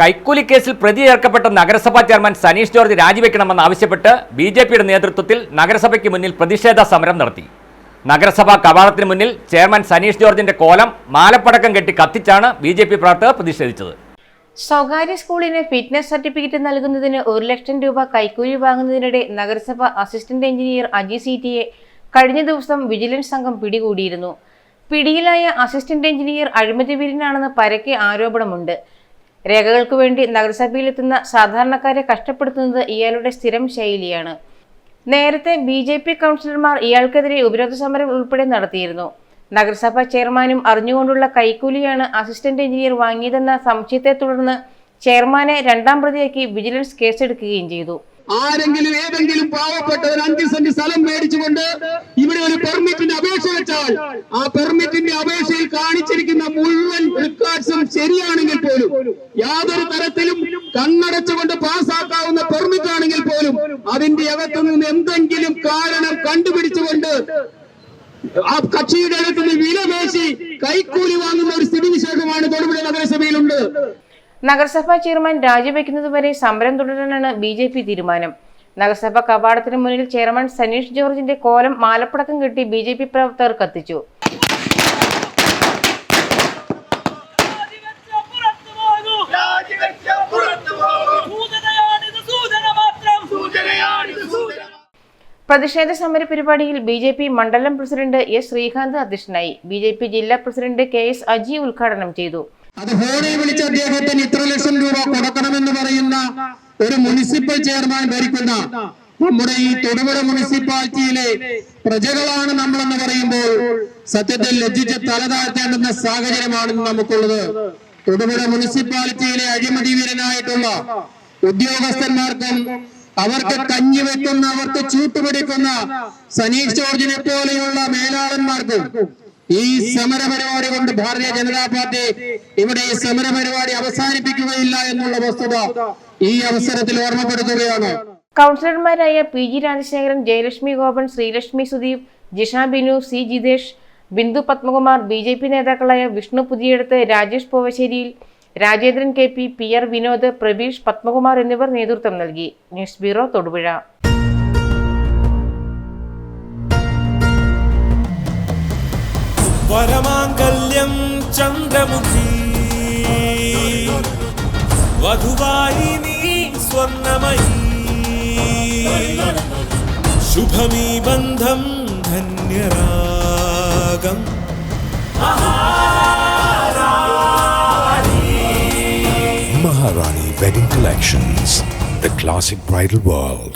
കൈക്കൂലി കേസിൽ പ്രതി ചേർക്കപ്പെട്ട നഗരസഭാ ചെയർമാൻ സനീഷ് ജോർജ് രാജിവെക്കണമെന്നാവശ്യപ്പെട്ട് ബി.ജെ.പിയുടെ നേതൃത്വത്തിൽ നഗരസഭയ്ക്ക് മുന്നിൽ പ്രതിഷേധ സമരം നടത്തി. നഗരസഭാ കവാടത്തിന് മുന്നിൽ ചെയർമാൻ സനീഷ് ജോർജിന്റെ കോലം മാലപ്പടക്കം കെട്ടി കത്തിച്ചാണ് ബി.ജെ.പി പ്രവർത്തകർ പ്രതിഷേധിച്ചത്. സ്വകാര്യ സ്കൂളിന് ഫിറ്റ്നസ് സർട്ടിഫിക്കറ്റ് നൽകുന്നതിന് 1 ലക്ഷം രൂപ കൈക്കൂലി വാങ്ങുന്നതിനിടെ നഗരസഭ അസിസ്റ്റന്റ് എഞ്ചിനീയർ അജി സി.ടിയെ കഴിഞ്ഞ ദിവസം വിജിലൻസ് സംഘം പിടികൂടിയിരുന്നു. പിടിയിലായ അസിസ്റ്റന്റ് എഞ്ചിനീയർ അഴിമതിവീരനാണെന്ന് പരക്കെ ആരോപണമുണ്ട്. രേഖകൾക്ക് വേണ്ടി നഗരസഭയിലെത്തുന്ന സാധാരണക്കാരെ കഷ്ടപ്പെടുത്തുന്നത് ഇയാളുടെ സ്ഥിരം ശൈലിയാണ്. നേരത്തെ ബി.ജെ.പി കൗൺസിലർമാർ ഇയാൾക്കെതിരെ ഉപരോധ സമരം ഉൾപ്പെടെ നടത്തിയിരുന്നു. നഗരസഭാ ചെയർമാനും അറിഞ്ഞുകൊണ്ടുള്ള കൈക്കൂലിയാണ് അസിസ്റ്റന്റ് എഞ്ചിനീയർ വാങ്ങിയതെന്ന സംശയത്തെ തുടർന്ന് ചെയർമാനെ 2ാം പ്രതിയാക്കി വിജിലൻസ് കേസെടുക്കുകയും ചെയ്തു. ആരെങ്കിലും ഏതെങ്കിലും പാവപ്പെട്ട ഒരു 5 സെന്റ് സ്ഥലം മേടിച്ചുകൊണ്ട് ഇവിടെ ഒരു പെർമിറ്റിന്റെ അപേക്ഷ വെച്ചാൽ ആ പെർമിറ്റിന്റെ അപേക്ഷയിൽ കാണിച്ചിരിക്കുന്ന മുഴുവൻ റെക്കോർഡ്സും ശരിയാണെങ്കിൽ പോലും യാതൊരു തരത്തിലും കണ്ണടച്ചുകൊണ്ട് പാസ്സാക്കാവുന്ന പെർമിറ്റ് ആണെങ്കിൽ പോലും അതിന്റെ അകത്തു നിന്ന് എന്തെങ്കിലും കാരണം കണ്ടുപിടിച്ചുകൊണ്ട് ആ കക്ഷിയുടെ അടുത്ത് നിന്ന് വിലപേശി കൈക്കൂലി വാങ്ങുന്ന ഒരു സ്ഥിതിവിശേഷമാണ് തൊടുപുഴ നഗരസഭയിലുണ്ട്. നഗരസഭാ ചെയർമാൻ രാജിവെക്കുന്നതുവരെ സമരം തുടരാനാണ് ബി.ജെ.പി തീരുമാനം. നഗരസഭാ കവാടത്തിന് മുന്നിൽ ചെയർമാൻ സനീഷ് ജോർജിന്റെ കോലം മാലപ്പടക്കം കെട്ടി ബി.ജെ.പി പ്രവർത്തകർ കത്തിച്ചു. പ്രതിഷേധ സമര പരിപാടിയിൽ ബി.ജെ.പി മണ്ഡലം പ്രസിഡന്റ് എസ് ശ്രീകാന്ത് അധ്യക്ഷനായി. ബി.ജെ.പി ജില്ലാ പ്രസിഡന്റ് കെ.എസ്. അജി ഉദ്ഘാടനം ചെയ്തു. അത് ഫോണിൽ വിളിച്ച അദ്ദേഹത്തിന് 3 ലക്ഷം രൂപ കൊടുക്കണമെന്ന് പറയുന്ന ഒരു മുനിസിപ്പൽ ചെയർമാൻ ഭരിക്കുന്ന നമ്മുടെ ഈ തൊടുപുഴ മുനിസിപ്പാലിറ്റിയിലെ പ്രജകളാണ് നമ്മളെന്ന് പറയുമ്പോൾ സത്യത്തിൽ ലജ്ജിച്ച് തലതാഴ്ത്തേണ്ടുന്ന സാഹചര്യമാണ് നമുക്കുള്ളത്. തൊടുപുഴ മുനിസിപ്പാലിറ്റിയിലെ അഴിമതിവീരനായിട്ടുള്ള ഉദ്യോഗസ്ഥന്മാർക്കും അവർക്ക് കഞ്ഞി വെക്കുന്ന അവർക്ക് ചൂട്ടുപിടിക്കുന്ന സനീഷ് ജോർജിനെ പോലെയുള്ള മേലാളന്മാർക്കും ഈ സമരപരിപാടി കൊണ്ട് ഭാരതീയ ജനതാ പാർട്ടി ഇവിടെ ഈ സമരപരിപാടി അവസാനിപ്പിക്കുകയില്ല എന്നുള്ള വസ്തുത ഈ അവസരത്തിൽ ഓർമ്മപ്പെടുത്തുകയാണ്. കൗൺസിലർമാരായ P G. Rajasekharan, Jayalakshmi Gopan, Sreelakshmi Sudeep, Jisha Binu, C Jithesh, Bindu Padmakumar, BJP നേതാക്കളായ വിഷ്ണു പുതിയടത്ത്, രാജേഷ് പൂവശ്ശേരിയിൽ, രാജേന്ദ്രൻ കെ.പി, പി.ആർ. വിനോദ്, പ്രവീഷ്, പത്മകുമാർ എന്നിവർ നേതൃത്വം നൽകി. News bureau, Thodupuzha. വരമാംഗല്യം ചന്ദ്രമുഖി വധുവായി നീ സ്വർണ്ണമയി ശുഭമീ ബന്ധം ധന്യരാഗം Maharani Wedding Collections, the classic bridal world.